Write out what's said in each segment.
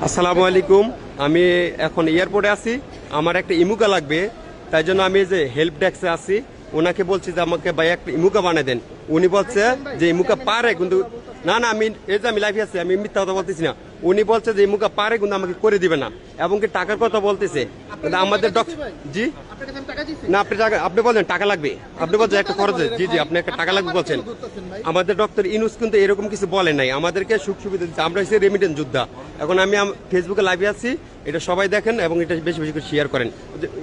আসসালামু আলাইকুম। আমি এখন এয়ারপোর্টে আছি, আমার একটা ইমুকা লাগবে, তাই জন্য আমি যে হেল্প ডেস্কে আছি, ওনাকে বলছি যে আমাকে ভাই একটা ইমুকা বানিয়ে দেন। উনি বলছে যে ইমুকা পারে, কিন্তু না না আমি এই যে আমি লাইফে আছি, আমি মিথ্যা কথা বলতেছি না। উনি বলছে যে ইমুকা পারে কিন্তু আমাকে করে দিবে না, এবং কি টাকার কথা বলতেছে। আমাদের জি না, আপনি টাকা আপনি বলছেন টাকা লাগবে, আপনি বলছেন একটা খরচ। জি জি, আপনি একটা টাকা লাগবে বলছেন। আমাদের ডক্টর ইনুস কিন্তু এরকম কিছু বলে নাই, আমাদেরকে সুখ সুবিধা দিচ্ছে। আমরা হচ্ছে রেমিটেন্স যোদ্ধা। এখন আমি ফেসবুকে লাইভে আছি, এটা সবাই দেখেন এবং এটা বেশি বেশি করে শেয়ার করেন।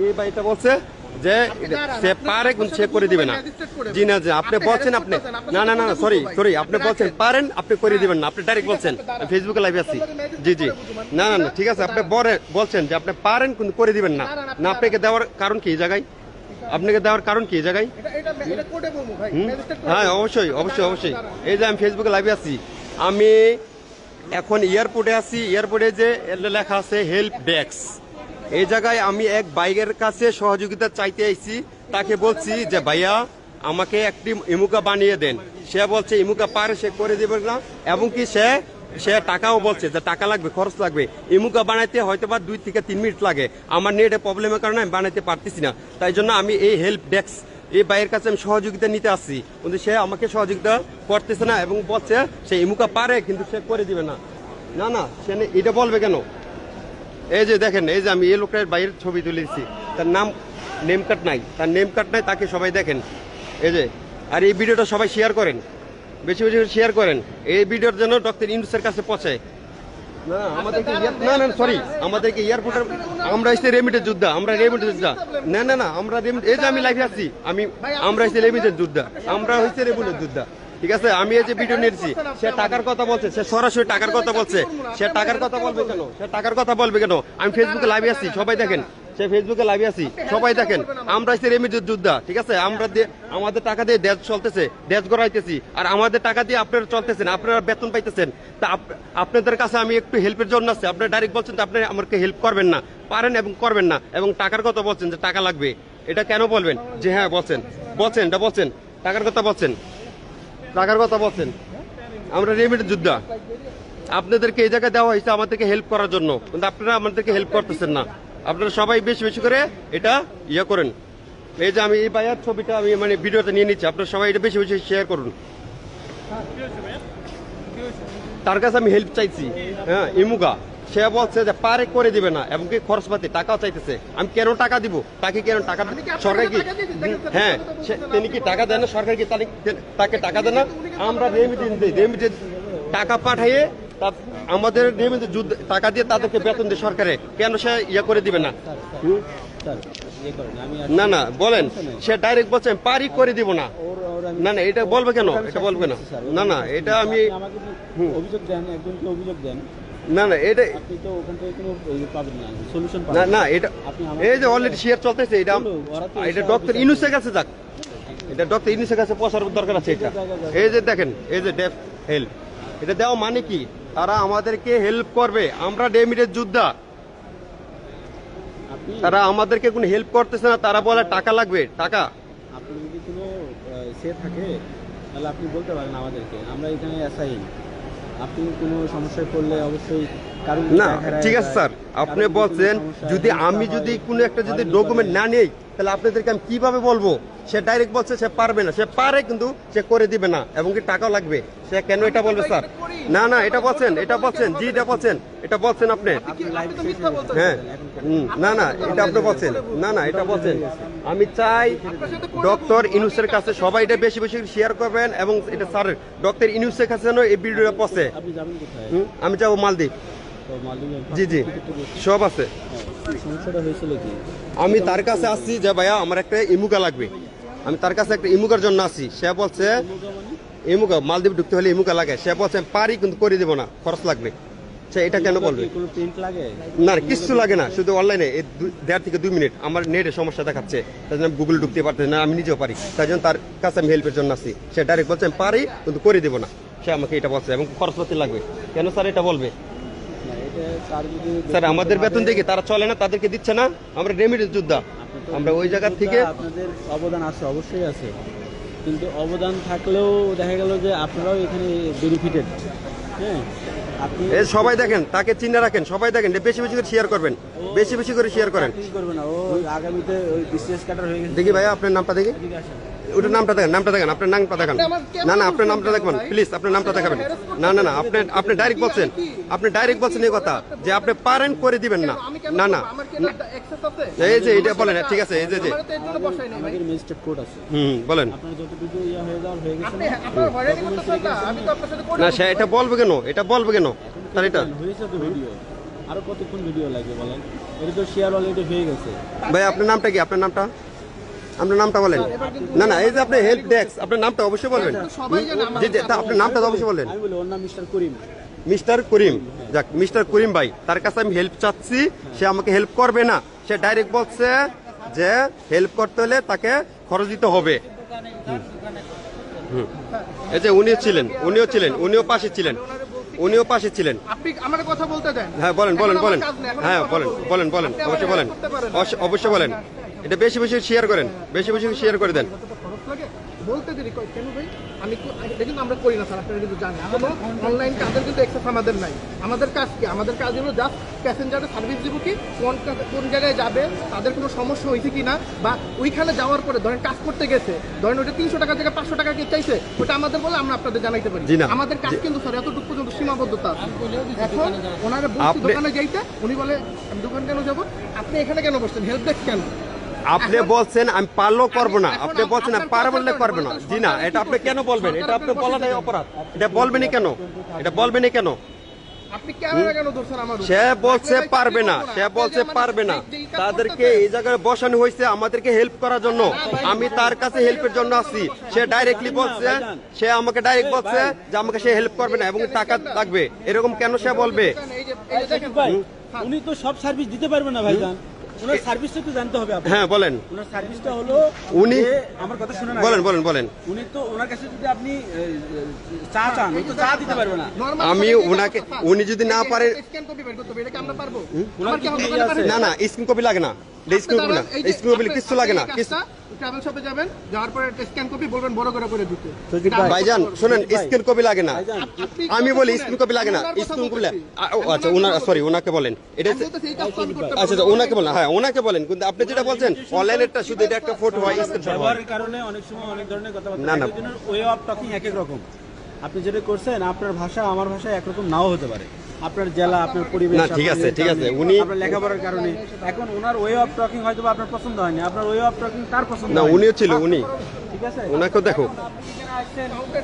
এই ভাইটা বলছে যে সে পারে কিন্তু সে করে দিবে না। জি না, যে আপনি বলছেন আপনি না না না সরি সরি, আপনি বলছেন পারেন, আপনি করে দিবেন না, আপনি ডাইরেক্ট বলছেন। ফেসবুকে লাইভে আছি। জি জি, না না না ঠিক আছে, আপনি বলছেন যে আপনি পারেন কিন্তু করে দিবেন না। না, আপনাকে দেওয়ার কারণ কি এই জায়গায়? আপনাকে দেওয়ার কারণ কি এই জায়গায়? হ্যাঁ অবশ্যই অবশ্যই অবশ্যই। এই যে আমি ফেসবুকে লাইভে আছি, আমি এখন এয়ারপোর্টে আছি। এয়ারপোর্টে যে লেখা আছে হেল্প ডেস্ক, এই জায়গায় আমি এক বাইকের কাছে সহযোগিতা চাইতে আইছি। তাকে বলছি যে ভাইয়া আমাকে একটি ইমুকা বানিয়ে দেন। সে বলছে ইমুকা পারে, সে করে দেবে না, এবং কি সে টাকাও বলছে যে টাকা লাগবে, খরচ লাগবে। ইমুকা বানাইতে হয়তো বা 2 থেকে 3 মিনিট লাগে। আমার নেটে প্রবলেমের কারণে আমি বানাইতে পারতেছি না, তাই জন্য আমি এই হেল্প ডেস্ক এই ভাইয়ের কাছে আমি সহযোগিতা নিতে আসছি, কিন্তু সে আমাকে সহযোগিতা করতেছে না এবং বলছে সে ইমুকা পারে কিন্তু সে করে দিবে না। না না, সে এটা বলবে কেন? এই যে দেখেন, এই যে আমি এই লোকটার বাইরের ছবি তুলেছি, তার নেম কার্ড নাই, তাকে সবাই দেখেন। এই যে, আর এই ভিডিওটা সবাই শেয়ার করেন, বেশি বেশি করে শেয়ার করেন। এই ভিডিওর জন্য ডক্টর ইউনূসের কাছে পৌঁছায়। না আমাদেরকে না না সরি, আমাদেরকে এয়ারপোর্টের আমরা এসে রেমিটেন্স যোদ্ধা, আমরা রেমিটেন্স যোদ্ধা। না না না, আমরা এই যে আমি লাইভে আছি, আমরা এসে রেমিটেন্স যোদ্ধা, আমরা হইছে রেমিটেন্স যোদ্ধা। ঠিক আছে, আমি এই যে ভিডিও নিয়েছি, সে টাকার কথা বলছে, সে সরাসরি টাকার কথা বলছে। সে টাকার কথা বলবে কেন? সে টাকার কথা বলবে কেন? আমি ফেসবুকে লাইভে আছি, সবাই দেখেন। সে ফেসবুকে লাইভে আছি, সবাই দেখেন। আমরা এসে রেমিটেন্স যোদ্ধা, ঠিক আছে। আমরা আমাদের টাকা দিয়ে দেশ চলতেছে, দেশ গড়াইতেছি, আর আমাদের টাকা দিয়ে আপনারা চলতেছেন, আপনারা বেতন পাইতেছেন। তা আপনাদের কাছে আমি একটু হেল্পের জন্য আসছি। আপনারা ডাইরেক্ট বলছেন যে আপনি আমাকে হেল্প করবেন না, পারেন এবং করবেন না, এবং টাকার কথা বলছেন যে টাকা লাগবে। এটা কেন বলবেন? যে হ্যাঁ বলছেন, এটা বলছেন, টাকার কথা বলছেন, আমরা রেমিটেন্স যোদ্ধা। আপনাদেরকে এই জায়গায় দেওয়া হয়েছে আমাদেরকে হেল্প করার জন্য, কিন্তু আপনারা আমাদেরকে হেল্প করতেছেন না। আপনারা সবাই বেশি বেশি করে এটা করেন। এই যে আমি এই ভাইয়ার ছবিটা আমি ভিডিওতে নিয়ে নিচ্ছি, আপনারা সবাই এটা বেশি বেশি শেয়ার করুন। তার কাছে আমি হেল্প চাইছি, হ্যাঁ ইমুকা। সে বলছে যে পারে করে দিবে না, এবং কি খরচপাতি টাকাও চাইতেছে। আমি কেন টাকা দিব? তাকে কেন টাকা? সরকার কি হ্যাঁ তিনি কি টাকা দেন না? সরকার কি তাকে টাকা দেন না? আমরা রেমিটেন্স দিই, রেমিটেন্স টাকা পাঠাইয়ে আমাদের রেমিটেন্স টাকা দিয়ে তাদেরকে বেতন দেয় সরকারে। কেন সে করে দিবে না? না না বলেন, সে ডাইরেক্ট বলছে পারি করে দিব না। না না, এটা বলবে কেন? এটা বলবে না। না না, এটা আমি অভিযোগ দেন, একজনকে অভিযোগ দেন। না না, এটা আপনি তো ওখান থেকে কোনো পাবেন না, সলিউশন পাবেন না। না এটা এই যে অলরেডি শেয়ার চলতেছে, এটা ডক্টর ইউনূসের কাছে যাক, এটা ডক্টর ইউনূসের কাছে পৌঁছার দরকার আছে। এটা এই যে দেখেন, এই যে ডেফ হেল্প, এটা দেওয়া মানে কি? তারা আমাদেরকে হেল্প করবে, আমরা রেমিটেন্স যোদ্ধা। তারা আমাদেরকে কোনো হেল্প করতেছে না, তারা বলে টাকা লাগবে, টাকা। আপনি যদি কোনো সে থাকে তাহলে আপনি বলতে পারেন আমাদেরকে, আমরা এখানে অ্যাসাইন। আপনি কোনো সমস্যায় পড়লে অবশ্যই কারণ না। ঠিক আছে স্যার, আপনি বলছেন যদি আমি যদি কোনো একটা যদি ডকুমেন্ট না নেই, তাহলে আপনাদেরকে আমি কিভাবে বলবো? সে ডাইরেক্ট বলছে সে পারবে না, সে পারে কিন্তু সে করে দিবে না, এবং কি টাকাও লাগবে। সে কেন এটা বলবে স্যার? না না, এটা বলছেন, জি এটা বলছেন আপনি। হ্যাঁ না না, এটা আপনি বলছেন। না না, এটা বলছেন। আমি চাই ডক্টর ইউনূসের কাছে সবাই এটা বেশি বেশি শেয়ার করবেন, এবং এটা স্যার ডক্টর ইউনূসের কাছে যেন এই ভিডিওটা পৌঁছে। আমি যাবো মালদ্বীপ। জি জি, সব আছে। আমি তার কাছে আসছি যে ভাইয়া আমার একটা ইমুকা লাগবে, আমি তার কাছে একটা ইমুকার জন্য আসছি। সে বলছে ইমুকা মালদ্বীপ ঢুকতে হলে ইমুকা লাগে। সে বলছে পারি কিন্তু করে দেবো না, খরচ লাগবে। সে এটা কেন বলবে? না কিছু লাগে না, শুধু অনলাইনে 1.5 থেকে 2 মিনিট আমার নেটে সমস্যা দেখাচ্ছে, তাই জন্য গুগল ঢুকতে পারতেছে না। আমি নিজেও পারি, তাই জন্য তার কাছে আমি হেল্পের জন্য আসছি। সে ডাইরেক্ট বলছে পারি কিন্তু করে দেবো না, সে আমাকে এটা বলছে, এবং খরচপাতি লাগবে। কেন স্যার এটা বলবে? স্যার আমাদের বেতন দেখে তারা চলে না, তাদেরকে দিচ্ছে না। আমরা রেমিটেন্স যোদ্ধা, আমরা ওই জায়গা থেকে। আপনাদের অবদান আছে, অবশ্যই আছে, কিন্তু অবদান থাকলেও দেখা গেল যে আপনারাও এখানে বেনিফিটেড। হ্যাঁ, আপনি এই সবাই দেখেন, তাকে চিনে রাখেন, সবাই দেখেন, বেশি বেশি করে শেয়ার করবেন, বেশি বেশি করে শেয়ার করেন। চাকরি করবে না, ও আগামীতে ওই বিসিএস কাটার হয়ে গেছে। দেখি ভাইয়া আপনার নামটা দেখি, ওটার নামটা দেখেন, নামটা দেখেন, আপনার নামটা দেখান। না না, আপনার নামটা দেখবেন প্লিজ, আপনার নামটা দেখাবেন। না না না, আপনি ডাইরেক্ট বলছেন, আপনি ডাইরেক্ট বলছেন এই কথা যে আপনি পারেন করে দিবেন না। না না, এই যে এটা বলেন, ঠিক আছে, এই যে যে আমাদের ম্যাজিস্ট্রেট কোর্ট আছে, বলেন। আপনার যতটুকু ইয়া হয়ে যাওয়ার হয়ে গেছে না সে এটা বলবে কেন, এটা বলবে কেন তার এটা হয়েছে তো ভিডিও, আরো কতক্ষণ ভিডিও লাগবে বলেন? এটা তো শেয়ার অলরেডি হয়ে গেছে। ভাই আপনার নামটা কি, আপনার নামটা, আপনার নামটা বলেন। না না, এই যে আপনি হেল্প ডেস্ক, আপনার নামটা অবশ্যই বলবেন। জি জি, তা আপনার নামটা তো অবশ্যই বলবেন। আমি বলি ওর নাম মিস্টার করিম। মিস্টার করিম, যাক মিস্টার করিম ভাই, তার কাছে আমি হেল্প চাচ্ছি, সে আমাকে হেল্প করবে না। সে ডাইরেক্ট বলছে যে হেল্প করতে হলে তাকে খরচ দিতে হবে। এই যে উনিও ছিলেন, উনিও পাশে ছিলেন, উনিও পাশে ছিলেন। আপনি আমার কথা বলতে দেন। হ্যাঁ বলেন বলেন এখন বলেন, আমার কাজ নেই, এখন হ্যাঁ আমার বলেন কথা বলেন বলেন, আপনি অবশ্যই আমার বলেন, করতে পারেন। অবশ্যই বলেন। এটা বেশি বেশি শেয়ার করেন, বেশি বেশি শেয়ার করে দেন। কতটা খরচ লাগে বলতে দেরি কই কেন ভাই? আমি এটা কিন্তু আমরা করি না স্যার, আপনারা কিন্তু জানেন। কোনো অনলাইন কাজের কিন্তু এক্সেস আমাদের নাই। আমাদের কাজ কি? আমাদের কাজ হলো জাস্ট প্যাসেঞ্জারের সার্ভিস দিব, কি কোন জায়গায় যাবে, তাদের কোনো সমস্যা হয়েছে কিনা, বা ওইখানে যাওয়ার পরে ধরেন কাজ করতে গেছে, ধরেন ওটা 300 টাকা থেকে 500 টাকা কে চাইছে, ওটা আমাদের বলে আমরা আপনাদের জানাইতে পারি। জি না। আমাদের কাজ কিন্তু স্যার এতটুকু পর্যন্ত সীমাবদ্ধতা আছে। এখন ওনারা বলছি আপনি- দোকানে যাইতে, উনি বলে আমি দোকান কেন যাবো, আপনি এখানে কেন বসছেন, হেল্প ডেস্ক কেন? আপনি বলছেন আমি পারলেও করবো না, আপনি বলছেন আমি পারবো বললে করবে না। জি না, এটা আপনি কেন বলবেন? এটা আপনি বলাটাই অপরাধ। এটা বলবেনই কেন? এটা বলবেনই কেন? আপনি ক্যামেরা কেন ধরছেন আমার উপর? সে বলছে পারবে না, সে বলছে পারবে না। তাদেরকে এই জায়গায় বসানো হয়েছে আমাদেরকে হেল্প করার জন্য। আমি তার কাছে হেল্পের জন্য আসছি। সে ডাইরেক্টলি বলছে, সে আমাকে ডাইরেক্ট বলছে যে আমাকে সে হেল্প করবে না এবং টাকা লাগবে। এরকম কেন সে বলবে? এই যে দেখেন ভাই, উনি তো সব সার্ভিস দিতে পারবেন না ভাইজান, ওনার সার্ভিসটা তো জানতে হবে আপনার। হ্যাঁ বলেন, ওনার সার্ভিসটা হলো উনি- যে, আমার কথা শুনে না, বলেন বলেন বলেন। উনি তো ওনার কাছে যদি আপনি চা চান, উনি তো চা দিতে পারবে না। আমি ওনাকে, উনি যদি না পারে, স্ক্যান কপি বের করতে হবে, এটা কি আমরা পারবো? ওনার আমার কি কি ইয়ে আছে? না না স্ক্রিন কপি লাগে না, স্ক্রিন কপি না, স্ক্রিন কপি কিছু লাগে না। ট্রাভেল শপে যাবেন, যাওয়ার পরে স্ক্যান কপি বলবেন বড় করে দিতে। সজিব ভাই, ভাইজান শুনেন, ভাই। স্ক্রিন কপি লাগে না। ভাইজান, আমি বলি স্ক্রিন কপি লাগে না, স্ক্রিন কপি আচ্ছা ওনার, সরি ওনাকে বলেন। এটা আচ্ছা আচ্ছা, ওনাকে বলেন, হ্যাঁ ওনাকে বলেন। কিন্তু আপনি যেটা বলছেন অনলাইনেরটা শুধু এটা একটা ফটো হয়, স্ক্রিনশট হয়। ব্যবহারের কারণে অনেক সময় অনেক ধরনের কথাবার্তা, না, না। একজনের ওয়ে অফ টকিং এক এক রকম। আপনি যেটা করছেন, আপনার ভাষা আমার ভাষা একরকম নাও হতে পারে, আপনার জেলা, আপনার পরিবেশ, না, ঠিক আছে, আপনার ঠিক আছে, কারণে, উনি- আপনার লেখাপড়ার কারণে। এখন ওনার ওয়ে অফ টকিং হয়তো বা আপনার পছন্দ হয়নি, আপনার ওয়ে অফ টকিং তার পছন্দ না হয়নি। উনিও ছিল, উনি, ঠিক আছে, ওনাকেও দেখো।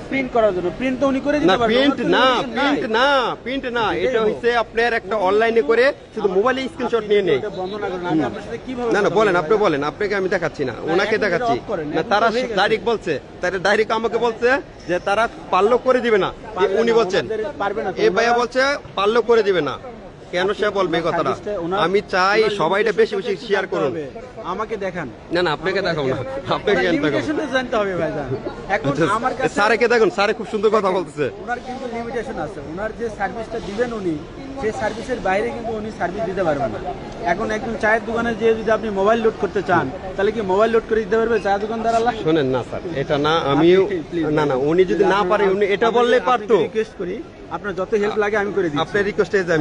প্রিন্ট করার জন্য, প্রিন্ট তো উনি করে না দিতে পারবেন। প্রিন্ট ওনার তো না, limitation নাই। প্রিন্ট না, এটা হচ্ছে আপনার একটা অনলাইনে করে শুধু মোবাইলে স্ক্রিনশট নিয়ে নেই। এটা বন্ধ না করেন, আমি আপনার সাথে কিভাবে না না কথা বলেন, বলবো আপনি ভাই? বলেন, আপনাকে আমি দেখাচ্ছি না, ওনাকে এখন দেখাচ্ছি এটা off করেন, না। এখন তারা তো হয়ে গেছে। ডাইরেক্ট বলছে, তারা ডাইরেক্ট আমাকে বলছে যে তারা পারলেও করে দিবে না। পারবে উনি না, বলছেন, ওনাদের পারবে না তো, এই ভাইয়া ওনারা- বলছে পারলেও করে দিবে না। কেন সে বলবে এই কথাটা? আমি চাই সবাই এটা বেশি বেশি শেয়ার করুন। আমাকে দেখান, না না আপনাকে দেখাও না, আপনাকে দেখাও। লিমিটেশনটা জানতে হবে ভাইজান। এখন আমার কাছে স্যারকে দেখুন, স্যারে খুব সুন্দর কথা বলতেছে। ওনার কিন্তু লিমিটেশন আছে, ওনার যে সার্ভিসটা দিবেন উনি, সেই সার্ভিসের বাইরে কিন্তু উনি সার্ভিস দিতে পারবেন না। এখন একজন চায়ের দোকানে যে যদি আপনি মোবাইল লোড করতে চান, তাহলে কি মোবাইল লোড করে দিতে পারবে চায়ের দোকানদার? আল্লাহ শোনেন না স্যার, এটা না, আমিও না না, উনি যদি না পারে, উনি এটা বললেই পারতো। রিকোয়েস্ট করি, আপনার যত হেল্প লাগে আমি করে দিই। আপনার রিকোয়েস্টে